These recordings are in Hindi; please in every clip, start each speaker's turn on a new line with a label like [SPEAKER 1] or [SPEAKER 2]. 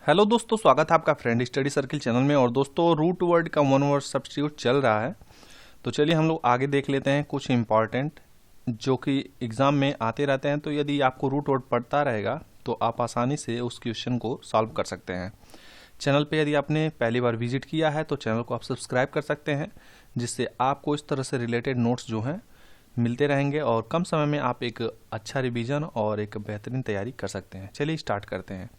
[SPEAKER 1] हेलो दोस्तों, स्वागत है आपका फ्रेंड स्टडी सर्किल चैनल में। और दोस्तों, रूट वर्ड का वन वर्ड सब्स्टिट्यूट चल रहा है, तो चलिए हम लोग आगे देख लेते हैं कुछ इंपॉर्टेंट जो कि एग्जाम में आते रहते हैं। तो यदि आपको रूट वर्ड पढ़ता रहेगा तो आप आसानी से उस क्वेश्चन को सॉल्व कर सकते हैं। चैनल पे यदि आपने पहली बार विजिट किया है तो चैनल को आप सब्सक्राइब कर सकते हैं, जिससे आपको इस तरह से रिलेटेड नोट्स जो हैं मिलते रहेंगे और कम समय में आप एक अच्छा रिवीजन और एक बेहतरीन तैयारी कर सकते हैं। चलिए स्टार्ट करते हैं।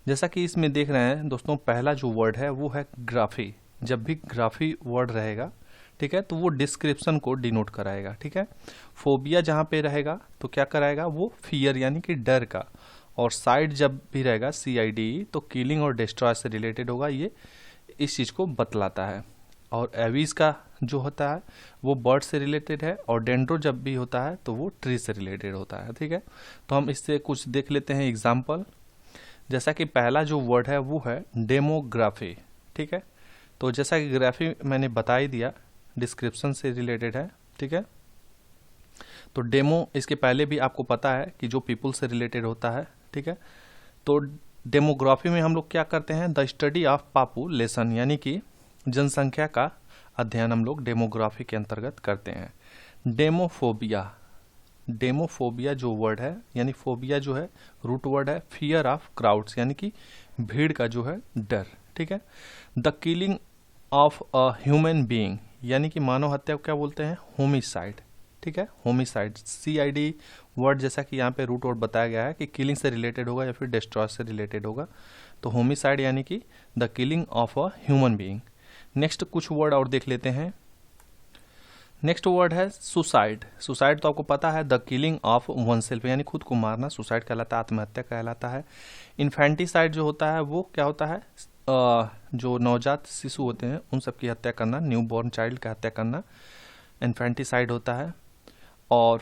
[SPEAKER 1] जैसा कि इसमें देख रहे हैं दोस्तों, पहला जो वर्ड है वो है ग्राफी। जब भी ग्राफी वर्ड रहेगा, ठीक है, तो वो डिस्क्रिप्शन को डिनोट कराएगा। ठीक है, फोबिया जहाँ पे रहेगा तो क्या कराएगा, वो फियर यानी कि डर का। और साइड जब भी रहेगा CID, तो किलिंग और डिस्ट्रॉय से रिलेटेड होगा, ये इस चीज़ को बतलाता है। और एवीज का जो होता है वो बर्ड से रिलेटेड है, और डेंड्रो जब भी होता है तो वो ट्री से रिलेटेड होता है। ठीक है, तो हम इससे कुछ देख लेते हैं एग्जाम्पल। जैसा कि पहला जो वर्ड है वो है डेमोग्राफी। ठीक है, तो जैसा कि ग्राफी मैंने बता ही दिया, डिस्क्रिप्शन से रिलेटेड है। ठीक है, तो डेमो इसके पहले भी आपको पता है कि जो पीपल से रिलेटेड होता है। ठीक है, तो डेमोग्राफी में हम लोग क्या करते हैं, द स्टडी ऑफ पॉपुलेशन, यानी कि जनसंख्या का अध्ययन हम लोग डेमोग्राफी के अंतर्गत करते हैं। डेमोफोबिया, डेमोफोबिया जो वर्ड है, यानी फोबिया जो है रूट वर्ड है फियर ऑफ क्राउड्स, यानी कि भीड़ का जो है डर। ठीक है, the killing of a human being, यानी कि मानव हत्या को क्या बोलते हैं, होमिसाइड। ठीक है, होमिसाइड CID वर्ड, जैसा कि यहाँ पे रूट वर्ड बताया गया है कि किलिंग से रिलेटेड होगा या फिर डिस्ट्रॉय से रिलेटेड होगा, तो होमिसाइड यानी कि the killing of a human being. Next कुछ वर्ड और देख लेते हैं। नेक्स्ट वर्ड है सुसाइड। सुसाइड तो आपको पता है, the killing of one self, यानी खुद को मारना सुसाइड कहलाता है, आत्महत्या कहलाता है। इन्फेंटिसाइड जो होता है वो क्या होता है, जो नवजात शिशु होते हैं उन सब की हत्या करना, न्यू बॉर्न चाइल्ड का हत्या करना इन्फेंटिसाइड होता है। और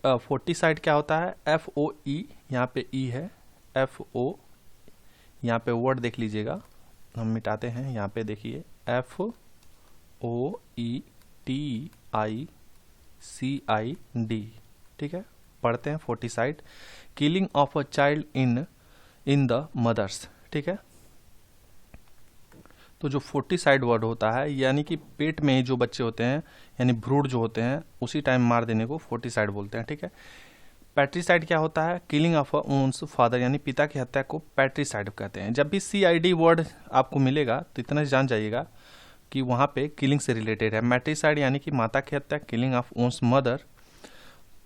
[SPEAKER 1] फोर्टिसाइड क्या होता है, FOE, यहाँ पे E है, FO, यहाँ पे वर्ड देख लीजिएगा, हम मिटाते हैं, यहाँ पे देखिए FOETICID। ठीक है, पढ़ते हैं foeticide, killing of a child in the mother's. ठीक है, तो जो फोर्टिसाइड वर्ड होता है, यानी कि पेट में जो बच्चे होते हैं, यानी भ्रूण जो होते हैं, उसी टाइम मार देने को फोर्टिसाइड बोलते हैं। ठीक है, पैट्रिसाइड क्या होता है, किलिंग ऑफ ओन्स फादर, यानी पिता की हत्या को पैट्रिसाइड कहते हैं। जब भी CID वर्ड आपको मिलेगा तो इतना जान जाइएगा कि वहाँ पे किलिंग से रिलेटेड है। मैट्रिसाइड यानी कि माता की हत्या, किलिंग ऑफ ओन्स मदर।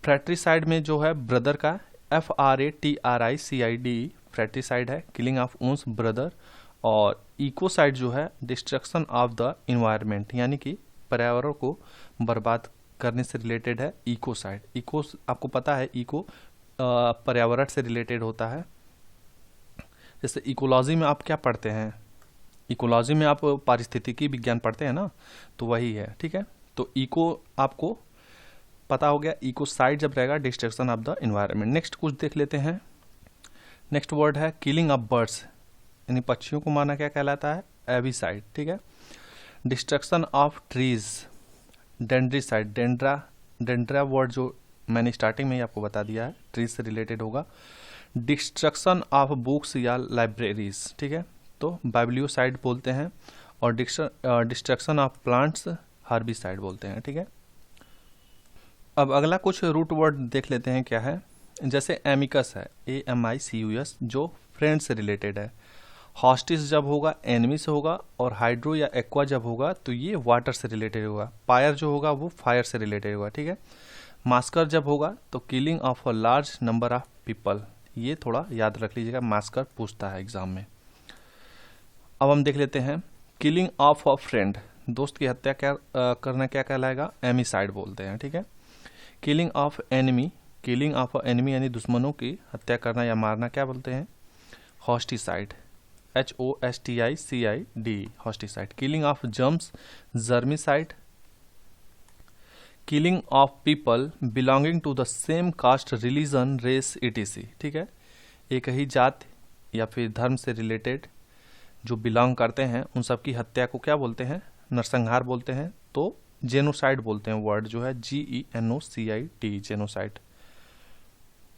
[SPEAKER 1] फ्रैट्रिसाइड में जो है ब्रदर का, FRATRICID फ्रैट्रिसाइड है, किलिंग ऑफ ओन्स ब्रदर। और इकोसाइड जो है डिस्ट्रक्शन ऑफ द इन्वायरमेंट, यानी कि पर्यावरण को बर्बाद करने से रिलेटेड है इकोसाइड। इको आपको पता है, इको पर्यावरण से रिलेटेड होता है। जैसे इकोलॉजी में आप क्या पढ़ते हैं, इकोलॉजी में आप पारिस्थितिकी विज्ञान पढ़ते हैं ना, तो वही है। ठीक है, तो इको आपको पता हो गया, इकोसाइड जब रहेगा destruction of the environment. Next कुछ देख लेते हैं। नेक्स्ट वर्ड है किलिंग ऑफ बर्ड्स, यानी पक्षियों को मारना क्या कहलाता है, एविसाइड। ठीक है, डिस्ट्रक्शन ऑफ ट्रीज, डेंड्रीसाइड। डेंड्रा वर्ड जो मैंने स्टार्टिंग में ही आपको बता दिया है, ट्रीज से रिलेटेड होगा। डिस्ट्रक्शन ऑफ बुक्स या लाइब्रेरीज, ठीक है, तो बाइब्लियोसाइड बोलते हैं। और डिस्ट्रक्शन ऑफ प्लांट्स हार्बिसाइड बोलते हैं। ठीक है, अब अगला कुछ रूट वर्ड देख लेते हैं क्या है। जैसे एमिकस है, AMICUS, जो फ्रेंड से रिलेटेड है। हॉस्टिस जब होगा एनिमी से होगा, और हाइड्रो या एक्वा जब होगा तो ये वाटर से रिलेटेड होगा। पायर जो होगा वो फायर से रिलेटेड होगा। ठीक है, मास्कर जब होगा तो killing of a large number of people, ये थोड़ा याद रख लीजिएगा, मास्कर पूछता है एग्जाम में। अब हम देख लेते हैं किलिंग ऑफ अ फ्रेंड, दोस्त की हत्या करना क्या कहलाएगा, एमिसाइड बोलते हैं। ठीक है, killing of enemy, killing of a enemy यानी दुश्मनों की हत्या करना या मारना क्या बोलते हैं, hosticide, HOSTICID, hosticide. Killing of germs, germicide. Killing of people belonging to the same caste, religion, race, ETC। ठीक है, एक ही जात या फिर धर्म से रिलेटेड जो बिलोंग करते हैं उन सब की हत्या को क्या बोलते हैं, नरसंहार बोलते हैं, तो जेनोसाइड बोलते हैं। वर्ड जो है GENOCID, जेनोसाइड।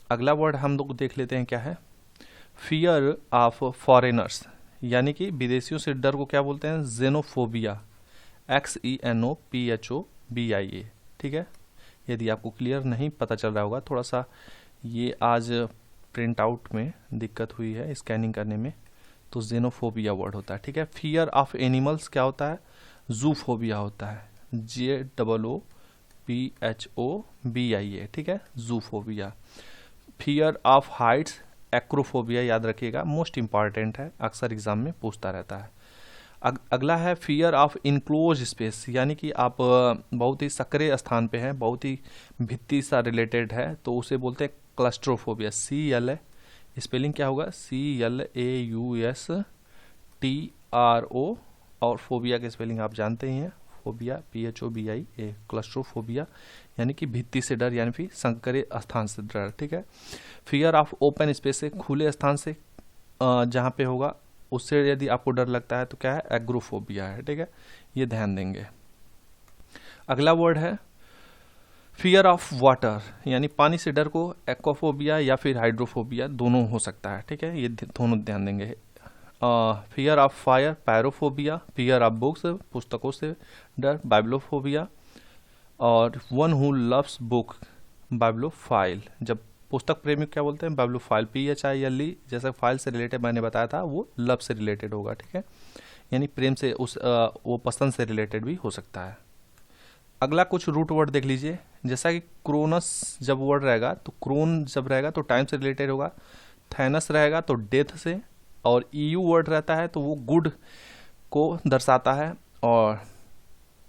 [SPEAKER 1] अगला वर्ड हम लोग देख लेते हैं क्या है, फियर ऑफ फॉरेनर्स, यानी कि विदेशियों से डर को क्या बोलते हैं? जेनोफोबिया, XENOPHOBIA, ठीक है। यदि आपको क्लियर नहीं पता चल रहा होगा, थोड़ा सा ये आज प्रिंट आउट में दिक्कत हुई है स्कैनिंग करने में, तो जेनोफोबिया वर्ड होता है, ठीक है। फियर ऑफ एनिमल्स क्या होता है? जूफोबिया होता है, JOOPHOBIA, ठीक है, zoophobia. Fear of Heights, acrophobia, याद रखिएगा, मोस्ट इंपॉर्टेंट है, अक्सर एग्जाम में पूछता रहता है। अगला है फियर ऑफ इनक्लोज स्पेस, यानी कि आप बहुत ही सक्रिय स्थान पे हैं, बहुत ही भित्ति सा रिलेटेड है, तो उसे बोलते हैं क्लस्ट्रोफोबिया। CL स्पेलिंग क्या होगा? CLAUSTRO, और फोबिया की स्पेलिंग आप जानते ही हैं, फोबिया PHOBIA, क्लस्ट्रोफोबिया यानी कि भित्ति से डर, यानी फिर संकरे स्थान से डर, ठीक है। फियर ऑफ ओपन स्पेस से, खुले स्थान से जहाँ पे होगा उससे यदि आपको डर लगता है तो क्या है? एग्रोफोबिया है, ठीक है, ये ध्यान देंगे। अगला वर्ड है फियर ऑफ वाटर, यानी पानी से डर को एक्वाफोबिया या फिर हाइड्रोफोबिया दोनों हो सकता है, ठीक है, ये दोनों ध्यान देंगे। Fear of fire, pyrophobia. Fear of books, पुस्तकों से डर, बाइब्लोफोबिया। और one who loves book, bibliophile. जब पुस्तक प्रेमी क्या बोलते हैं? बाइब्लोफाइल, PHILE, जैसा फाइल से रिलेटेड मैंने बताया था, वो लव से रिलेटेड होगा, ठीक है, यानी प्रेम से, उस वो पसंद से रिलेटेड भी हो सकता है। अगला कुछ रूट वर्ड देख लीजिए, जैसा कि क्रोनस जब वर्ड रहेगा तो क्रोन जब रहेगा तो टाइम से रिलेटेड होगा, थैनस रहेगा तो डेथ से, और EU वर्ड रहता है तो वो गुड को दर्शाता है, और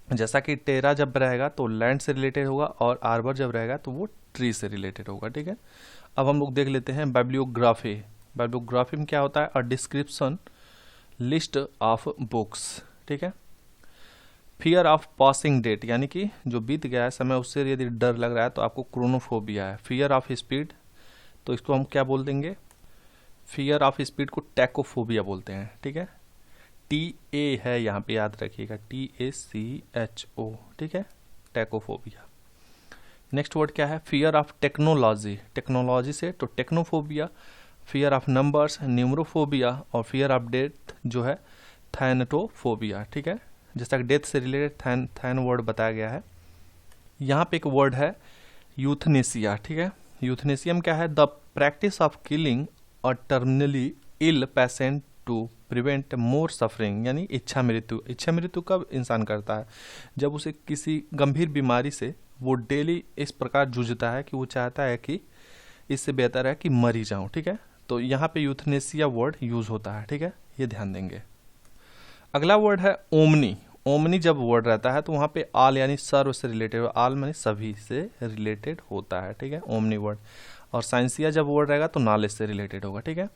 [SPEAKER 1] जैसा कि टेरा जब रहेगा तो लैंड से रिलेटेड होगा, और आर्बर जब रहेगा तो वो ट्री से रिलेटेड होगा, ठीक है। अब हम लोग देख लेते हैं बाइब्लियोग्राफी। बाइब्लियोग्राफी में क्या होता है? A description, list of books, ठीक है। फियर ऑफ पासिंग डेट, यानी कि जो बीत गया है समय उससे यदि डर लग रहा है तो आपको क्रोनोफोबिया है। फियर ऑफ स्पीड, तो इसको हम क्या बोल देंगे? फियर ऑफ स्पीड को टैकोफोबिया बोलते हैं, ठीक है, TA है यहाँ पे, याद रखिएगा, TACHO, ठीक है, टैकोफोबिया। नेक्स्ट वर्ड क्या है? फियर ऑफ टेक्नोलॉजी, टेक्नोलॉजी से तो technophobia. Fear of numbers, numerophobia. और फियर ऑफ डेथ जो है थैनटोफोबिया, ठीक है, जैसा कि डेथ से रिलेटेड थैन वर्ड बताया गया है। यहाँ पे एक वर्ड है यूथनेसिया, ठीक है। यूथनेसियम क्या है? The practice of killing a terminally ill patient to prevent more suffering, यानी इच्छा मृत्यु। इच्छा मृत्यु कब इंसान करता है? जब उसे किसी गंभीर बीमारी से वो डेली इस प्रकार जूझता है कि वो चाहता है कि इससे बेहतर है कि मर ही जाऊं, ठीक है, तो यहाँ पे यूथनेसिया वर्ड यूज होता है, ठीक है, ये ध्यान देंगे। अगला वर्ड है ओमनी। ओमनी जब वर्ड रहता है तो वहाँ पे आल यानी सर्व से रिलेटेड, आल मानी सभी से रिलेटेड होता है, ठीक है, ओमनी वर्ड। और साइंसिया जब वर्ड रहेगा तो नॉलेज से रिलेटेड होगा, ठीक है।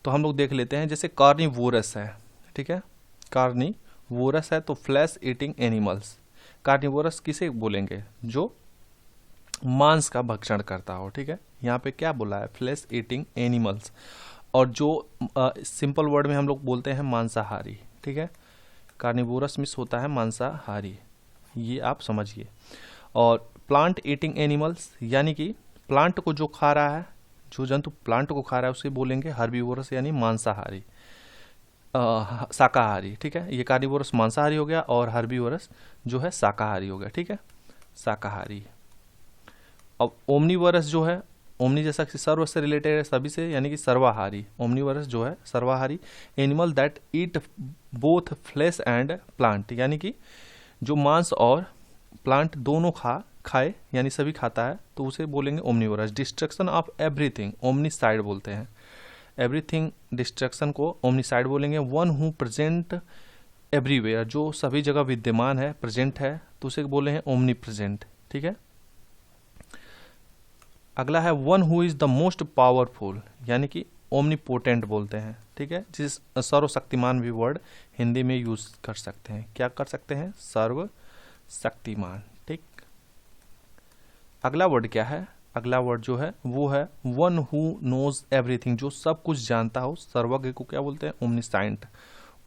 [SPEAKER 1] तो हम लोग देख लेते हैं, जैसे कार्निवोरस है, ठीक है, कार्निवोरस है तो फ्लैश ईटिंग एनिमल्स। कार्निवोरस किसे बोलेंगे? जो मांस का भक्षण करता हो, ठीक है, यहाँ पे क्या बोला है? Flesh eating animals. और जो सिंपल वर्ड में हम लोग बोलते हैं मांसाहारी, ठीक है, कार्निवोरस मिस होता है मांसाहारी, ये आप समझिए। और प्लांट ईटिंग एनिमल्स, यानी कि प्लांट को जो खा रहा है, जो जंतु प्लांट को खा रहा है उसे बोलेंगे हर्बीवोरस, यानी मांसाहारी, शाकाहारी, ठीक है। ये कार्निवोरस मांसाहारी हो गया और हर्बीवोरस जो है शाकाहारी हो गया, ठीक है, शाकाहारी। अब ओमनीवोरस जो है, ओमनी जैसा कि सर्व से रिलेटेड है सभी से, यानी कि सर्वाहारी। ओमनीवोरस जो है सर्वाहारी। Animal that eat both flash and plant, यानी कि जो मांस और प्लांट दोनों खाए यानी सभी खाता है तो उसे बोलेंगे ओमनीवोरस। डिस्ट्रक्शन ऑफ एवरीथिंग, ओमनीसाइड बोलते हैं। एवरीथिंग डिस्ट्रक्शन को ओमनीसाइड बोलेंगे। वन हु प्रेजेंट एवरीवेयर, जो सभी जगह विद्यमान है, प्रेजेंट है, तो उसे बोले हैं ओमनी प्रेजेंट, ठीक है। अगला है one who is the most powerful, यानी कि ओमनीपोटेंट बोलते हैं, ठीक है, जिस सर्वशक्तिमान भी वर्ड हिंदी में यूज कर सकते हैं। क्या कर सकते हैं? सर्वशक्तिमान, ठीक। अगला वर्ड क्या है? अगला वर्ड जो है वो है वन हु नोज एवरीथिंग, जो सब कुछ जानता हो, सर्वज्ञ को क्या बोलते हैं? ओमनीसाइंट,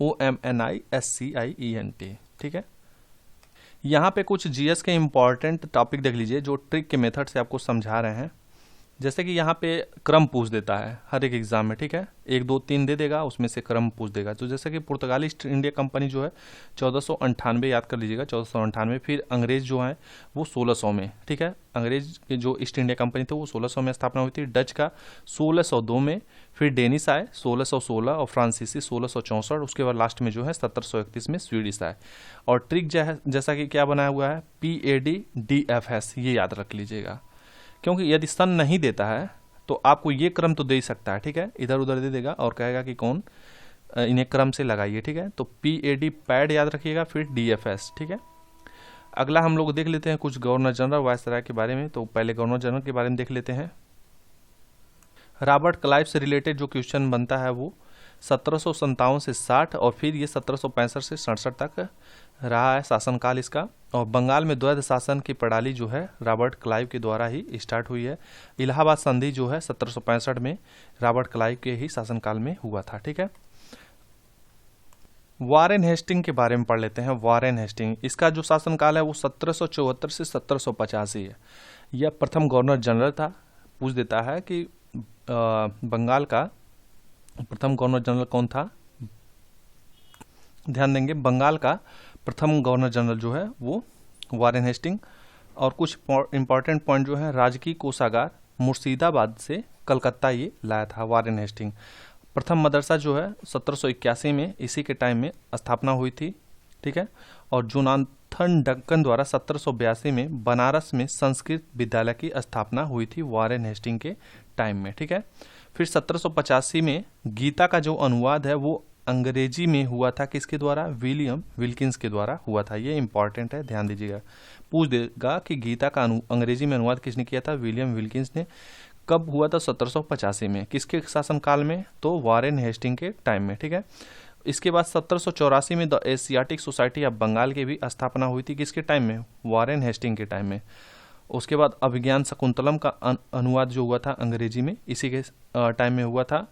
[SPEAKER 1] OMNISCIENT, ठीक है। यहाँ पे कुछ जीएस के इंपॉर्टेंट टॉपिक देख लीजिए जो ट्रिक के मेथड से आपको समझा रहे हैं। जैसे कि यहाँ पे क्रम पूछ देता है हर एक एग्जाम में, ठीक है, 1 2 3 दे देगा, उसमें से क्रम पूछ देगा। तो जैसे कि पुर्तगाली ईस्ट इंडिया कंपनी जो है 1498, याद कर लीजिएगा 1498, फिर अंग्रेज जो है वो 1600 में, ठीक है, अंग्रेज के जो ईस्ट इंडिया कंपनी थे वो 1600 में स्थापना हुई थी। डच का 1602 में, फिर डेनिस आए 1616 और फ्रांसीसी 1664, उसके बाद लास्ट में जो है 1731 में स्वीडिश आए। और ट्रिक जैसा कि क्या बनाया हुआ है, PAD-DFS, ये याद रख लीजिएगा, क्योंकि यदि सन नहीं देता है तो आपको ये क्रम तो दे ही सकता है, ठीक है, इधर उधर दे देगा और कहेगा कि कौन इन्हें क्रम से लगाइए, ठीक है। तो PAD पैड याद रखिएगा, फिर DFS, ठीक है। अगला हम लोग देख लेते हैं कुछ गवर्नर जनरल वायसराय के बारे में। तो पहले गवर्नर जनरल के बारे में देख लेते हैं। रॉबर्ट क्लाइव से रिलेटेड जो क्वेश्चन बनता है वो 1757 से 60 और फिर ये 1765 से 67 तक रहा है शासनकाल इसका। और बंगाल में द्वैध शासन की प्रणाली जो है रॉबर्ट क्लाइव के द्वारा ही स्टार्ट हुई है। इलाहाबाद संधि जो है 1765 में रॉबर्ट क्लाइव के ही शासनकाल में हुआ था, ठीक है। वारेन हेस्टिंग के बारे में पढ़ लेते हैं। वारेन हेस्टिंग, इसका जो शासनकाल है वो 1774 से 1785 है। यह प्रथम गवर्नर जनरल था। पूछ देता है कि बंगाल का प्रथम गवर्नर जनरल कौन था। ध्यान देंगे, बंगाल का प्रथम गवर्नर जनरल जो है वो वारेन हेस्टिंग। और कुछ इंपॉर्टेंट पॉइंट जो है, राजकीय कोषागार मुर्शिदाबाद से कलकत्ता ये लाया था वारेन हेस्टिंग। प्रथम मदरसा जो है 1781 में इसी के टाइम में स्थापना हुई थी, ठीक है। और जोनाथन डंकन द्वारा 1782 में बनारस में संस्कृत विद्यालय की स्थापना हुई थी वारेन हेस्टिंग के टाइम में, ठीक है। फिर 1785 में गीता का जो अनुवाद है वो अंग्रेजी में हुआ था, किसके द्वारा, विलियम विल्किंस के द्वारा हुआ था। ये इंपॉर्टेंट है, ध्यान दीजिएगा। पूछ देगा कि गीता का अंग्रेजी में अनुवाद किसने किया था, विलियम विल्किंस ने। कब हुआ था, 1785 में। किसके शासनकाल में, तो वारेन हेस्टिंग के टाइम में, ठीक है। इसके बाद 1784 में the Asiatic Society of Bengal की भी स्थापना हुई थी, किसके टाइम में, वारेन हेस्टिंग के टाइम में। उसके बाद अभिज्ञान शकुंतलम का अनुवाद जो हुआ था अंग्रेजी में, इसी के टाइम में हुआ था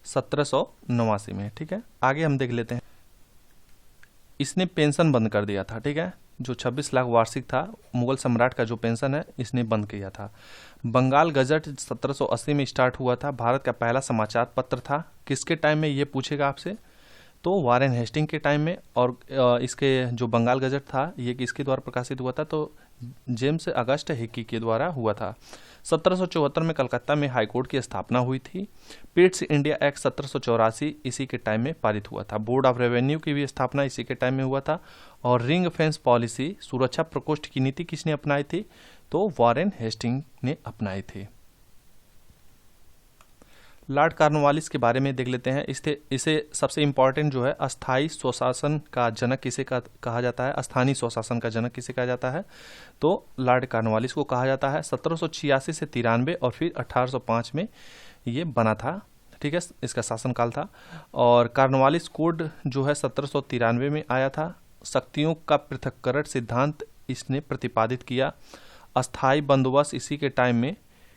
[SPEAKER 1] 1789 में, ठीक है। आगे हम देख लेते हैं। इसने पेंशन बंद कर दिया था, ठीक है। जो 26 लाख वार्षिक था, मुगल सम्राट का जो पेंशन है इसने बंद किया था। बंगाल गजट 1780 में स्टार्ट हुआ था। भारत का पहला समाचार पत्र था, किसके टाइम में, ये पूछेगा आपसे, तो वारेन हेस्टिंग के टाइम में। और इसके जो बंगाल गजट था ये किसके द्वारा प्रकाशित हुआ था, तो जेम्स अगस्ट हिकी के द्वारा हुआ था। 1774 में कलकत्ता में हाईकोर्ट की स्थापना हुई थी। पिट्स इंडिया एक्ट 1784 इसी के टाइम में पारित हुआ था। बोर्ड ऑफ रेवेन्यू की भी स्थापना इसी के टाइम में हुआ था। और रिंग फेंस पॉलिसी, सुरक्षा प्रकोष्ठ की नीति किसने अपनाई थी, तो वारेन हेस्टिंग ने अपनाई थी। लॉर्ड कॉर्नवालिस के बारे में देख लेते हैं। इसे सबसे इंपॉर्टेंट जो है, अस्थाई स्वशासन का जनक किसे कहा जाता है, स्थानीय स्वशासन का जनक किसे कहा जाता है, तो लॉर्ड कॉर्नवालिस को कहा जाता है। 1786 से 93 और फिर 1805 में ये बना था, ठीक है, इसका शासनकाल था। और कॉर्नवालिस कोड जो है 1793 में आया था। शक्तियों का पृथक्करण सिद्धांत इसने प्रतिपादित किया। अस्थाई बंदोबस्त इसी के टाइम में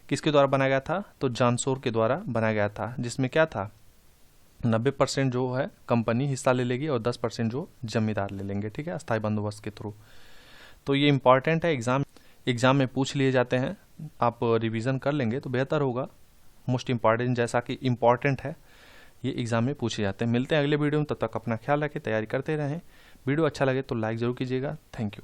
[SPEAKER 1] किसके द्वारा बनाया गया था, तो जानसोर के द्वारा बनाया गया था, जिसमें क्या था, 90% जो है कंपनी हिस्सा ले लेगी और 10% जो जमींदार ले लेंगे, ठीक है, अस्थाई बंदोबस्त के थ्रू। तो ये इंपॉर्टेंट है, एग्जाम में पूछ लिए जाते हैं। आप रिवीजन कर लेंगे तो बेहतर होगा। मोस्ट इंपॉर्टेंट जैसा कि इंपॉर्टेंट है, ये एग्जाम में पूछे जाते हैं। मिलते हैं अगले वीडियो में, तब तक अपना ख्याल रखें, तैयारी करते रहें। वीडियो अच्छा लगे तो लाइक जरूर कीजिएगा। Thank you.